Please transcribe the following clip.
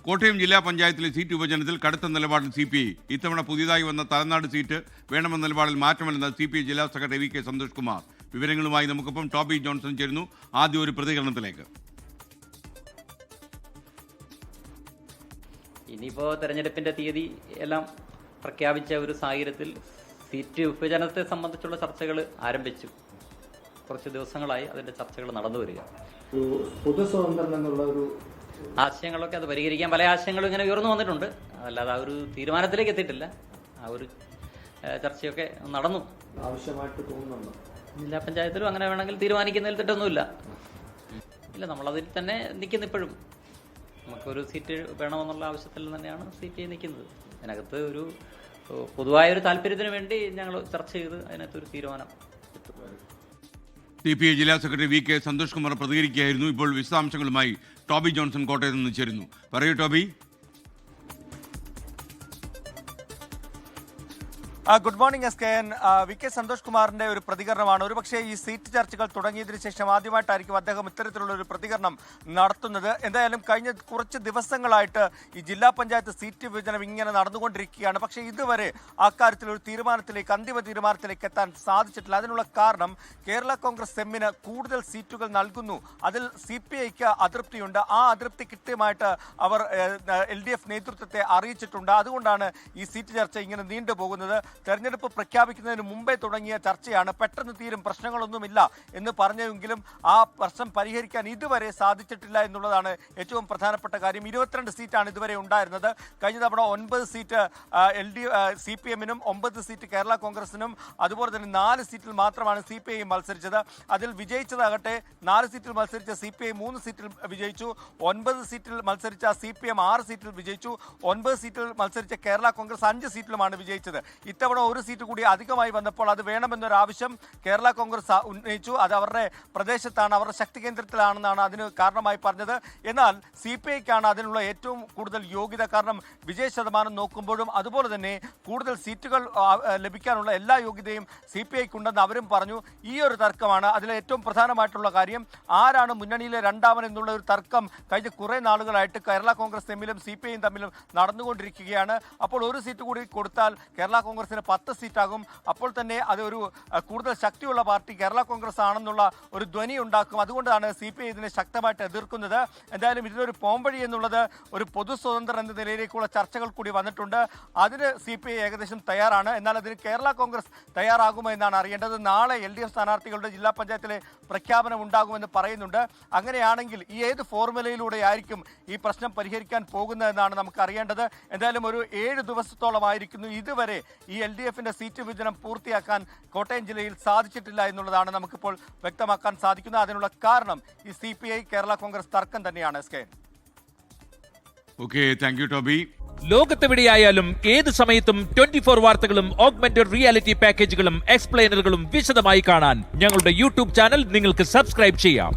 കോട്ടയം ജില്ലാ പഞ്ചായത്തിലെ സീറ്റ് വിഭജനത്തിൽ കടുത്ത നിലപാടിൽ CPI. ഇത്തവണ പുതിയതായി വന്ന തലനാട് സീറ്റ് വേണമെന്ന നിലപാടിൽ മാറ്റമില്ലെന്ന് CPI ജില്ലാ സെക്രട്ടറി VK സന്തോഷ് കുമാർ. വിവരങ്ങളുമായി നമുക്കൊപ്പം ടോബി ജോൺസൺ ചേരുന്നു. ആദ്യം ഒരു പ്രതികരണത്തിലേക്ക്. ഇനിയിപ്പോൾ തെരഞ്ഞെടുപ്പിൻ്റെ തീയതി എല്ലാം പ്രഖ്യാപിച്ച ഒരു സാഹചര്യത്തിൽ സീറ്റ് വിഭജനത്തെ സംബന്ധിച്ചുള്ള ചർച്ചകൾ ആരംഭിച്ചു. കുറച്ച് ദിവസങ്ങളായി അതിൻ്റെ ചർച്ചകൾ നടന്നു വരിക. പൊതുസ്വതന്ത്രം എന്നുള്ള ഒരു ആശയങ്ങളൊക്കെ അത് പരിഹരിക്കാൻ പല ആശയങ്ങളും ഇങ്ങനെ ഉയർന്നു വന്നിട്ടുണ്ട്. അല്ലാതെ ആ ഒരു തീരുമാനത്തിലേക്ക് എത്തിയിട്ടില്ല. ആ ഒരു ചർച്ചയൊക്കെ നടന്നു. ആവശ്യമായിട്ട് തോന്നുന്നുണ്ടോ? ജില്ലാ പഞ്ചായത്തിലും അങ്ങനെ വേണമെങ്കിൽ തീരുമാനിക്കുന്നതിൽ തെറ്റൊന്നുമില്ല. ഇല്ല, നമ്മളതിൽ തന്നെ നിൽക്കുന്നു. ഇപ്പോഴും നമുക്കൊരു സീറ്റ് വേണമെന്നുള്ള ആവശ്യത്തിൽ തന്നെയാണ് CPI നിൽക്കുന്നത്. അതിനകത്ത് ഒരു പൊതുവായൊരു താല്പര്യത്തിന് വേണ്ടി ഞങ്ങൾ ചർച്ച ചെയ്ത് അതിനകത്തൊരു തീരുമാനം എത്തും. CPI ജില്ലാ സെക്രട്ടറി VK സന്തോഷ് കുമാർ പ്രതികരിക്കുകയായിരുന്നു. ഇപ്പോൾ വിശദാംശങ്ങളുമായി ടോബി ജോൺസൺ കോട്ടയത്ത് നിന്ന് ചേരുന്നു. പറയൂ Toby. Good morning SKN. VK Santhosh കുമാറിന്റെ ഒരു പ്രതികരണമാണ്. ഒരുപക്ഷെ ഈ സീറ്റ് ചർച്ചകൾ തുടങ്ങിയതിനു ശേഷം ആദ്യമായിട്ടായിരിക്കും അദ്ദേഹം ഇത്തരത്തിലുള്ള ഒരു പ്രതികരണം നടത്തുന്നത്. എന്തായാലും കഴിഞ്ഞ കുറച്ച് ദിവസങ്ങളായിട്ട് ഈ ജില്ലാ പഞ്ചായത്ത് സീറ്റ് വിഭജനം ഇങ്ങനെ നടന്നുകൊണ്ടിരിക്കുകയാണ്. പക്ഷേ ഇതുവരെ അക്കാര്യത്തിൽ ഒരു തീരുമാനത്തിലേക്ക്, അന്തിമ തീരുമാനത്തിലേക്ക് എത്താൻ സാധിച്ചിട്ടില്ല. അതിനുള്ള കാരണം കേരള കോൺഗ്രസ് എമ്മിന് കൂടുതൽ സീറ്റുകൾ നൽകുന്നു. അതിൽ CPIക്ക് അതൃപ്തിയുണ്ട്. ആ അതൃപ്തി കൃത്യമായിട്ട് അവർ LDF നേതൃത്വത്തെ അറിയിച്ചിട്ടുണ്ട്. അതുകൊണ്ടാണ് ഈ സീറ്റ് ചർച്ച ഇങ്ങനെ നീണ്ടുപോകുന്നത്. തെരഞ്ഞെടുപ്പ് പ്രഖ്യാപിക്കുന്നതിന് മുമ്പേ തുടങ്ങിയ ചർച്ചയാണ്. പെട്ടെന്ന് തീരും, പ്രശ്നങ്ങളൊന്നുമില്ല എന്ന് പറഞ്ഞെങ്കിലും ആ പ്രശ്നം പരിഹരിക്കാൻ ഇതുവരെ സാധിച്ചിട്ടില്ല എന്നുള്ളതാണ് ഏറ്റവും പ്രധാനപ്പെട്ട കാര്യം. 22 സീറ്റാണ് ഇതുവരെ ഉണ്ടായിരുന്നത്. കഴിഞ്ഞ തവണ 9 സീറ്റ് CPM-നും 9 സീറ്റ് കേരള കോൺഗ്രസിനും അതുപോലെ തന്നെ 4 സീറ്റിൽ മാത്രമാണ് CPI മത്സരിച്ചത്. അതിൽ വിജയിച്ചതാകട്ടെ 4 സീറ്റിൽ മത്സരിച്ച CPI 3 സീറ്റിൽ വിജയിച്ചു. 9 സീറ്റിൽ മത്സരിച്ച CPM 6 സീറ്റിൽ വിജയിച്ചു. 9 സീറ്റിൽ മത്സരിച്ച കേരള കോൺഗ്രസ് 5 സീറ്റിലുമാണ് വിജയിച്ചത്. ഇത്തവണ ഒരു സീറ്റ് കൂടി അധികമായി വന്നപ്പോൾ അത് വേണമെന്നൊരു ആവശ്യം കേരള കോൺഗ്രസ് ഉന്നയിച്ചു. അത് അവരുടെ പ്രദേശത്താണ്, അവരുടെ ശക്തി കേന്ദ്രത്തിലാണെന്നാണ് അതിന് കാരണമായി പറഞ്ഞത്. എന്നാൽ CPIക്കാണ് അതിനുള്ള ഏറ്റവും കൂടുതൽ യോഗ്യത. കാരണം വിജയ ശതമാനം നോക്കുമ്പോഴും അതുപോലെ തന്നെ കൂടുതൽ സീറ്റുകൾ ലഭിക്കാനുള്ള എല്ലാ യോഗ്യതയും CPIക്കുണ്ടെന്ന് അവരും പറഞ്ഞു. ഈ ഒരു തർക്കമാണ് അതിലെ ഏറ്റവും പ്രധാനമായിട്ടുള്ള കാര്യം. ആരാണ് മുന്നണിയിലെ രണ്ടാമൻ എന്നുള്ള ഒരു തർക്കം കഴിഞ്ഞ കുറേ നാളുകളായിട്ട് കേരള കോൺഗ്രസ് എമ്മിലും CPIയും തമ്മിലും നടന്നുകൊണ്ടിരിക്കുകയാണ്. അപ്പോൾ ഒരു സീറ്റ് കൂടി കൊടുത്താൽ കേരള കോൺഗ്രസിന് 10 സീറ്റാകും. അപ്പോൾ തന്നെ അത് ഒരു കൂടുതൽ ശക്തിയുള്ള പാർട്ടി കേരള കോൺഗ്രസ് ആണെന്നുള്ള ഒരു ധ്വനി ഉണ്ടാക്കും. അതുകൊണ്ടാണ് CPI ഇതിനെ ശക്തമായിട്ട് എതിർക്കുന്നത്. എന്തായാലും ഇതിനൊരു പോംവഴി എന്നുള്ളത് ഒരു പൊതു സ്വതന്ത്രം എന്ന നിലയിലേക്കുള്ള ചർച്ചകൾ കൂടി വന്നിട്ടുണ്ട്. അതിന് CPI ഏകദേശം തയ്യാറാണ്. എന്നാൽ അതിന് കേരള കോൺഗ്രസ് തയ്യാറാകുമോ എന്നാണ് അറിയേണ്ടത്. നാളെ LDF സ്ഥാനാർത്ഥികളുടെ ജില്ലാ പഞ്ചായത്തിലെ പ്രഖ്യാപനം ഉണ്ടാകുമെന്ന് പറയുന്നുണ്ട്. അങ്ങനെയാണെങ്കിൽ ഈ ഏത് ഫോർമുലയിലൂടെ ആയിരിക്കും ഈ പ്രശ്നം പരിഹരിക്കാൻ പോകുന്നതെന്നാണ് നമുക്ക് അറിയേണ്ടത്. എന്തായാലും ഒരു 7 ദിവസത്തോളമായിരിക്കുന്നു ഇതുവരെ ഈ LDFന്റെ സീറ്റ് വിഭജനം പൂർത്തിയാക്കാൻ കോട്ടയം ജില്ലയിൽ സാധിച്ചിട്ടില്ല എന്നുള്ളതാണ് നമുക്കിപ്പോൾ വ്യക്തമാക്കാൻ സാധിക്കുന്നത്. അതിനുള്ള കാരണം ഈ CPI കേരള കോൺഗ്രസ് തർക്കം തന്നെയാണ്. Okay, thank you Toby. ലോകത്തെവിടെയായാലും ഏത് സമയത്തും 24 വാർത്തകളും ഓഗ്മെന്റഡ് റിയാലിറ്റി പാക്കേജുകളും എക്സ്പ്ലെയിനറുകളും വിശദമായി കാണാൻ ഞങ്ങളുടെ YouTube ചാനൽ നിങ്ങൾക്ക് സബ്സ്ക്രൈബ് ചെയ്യാം.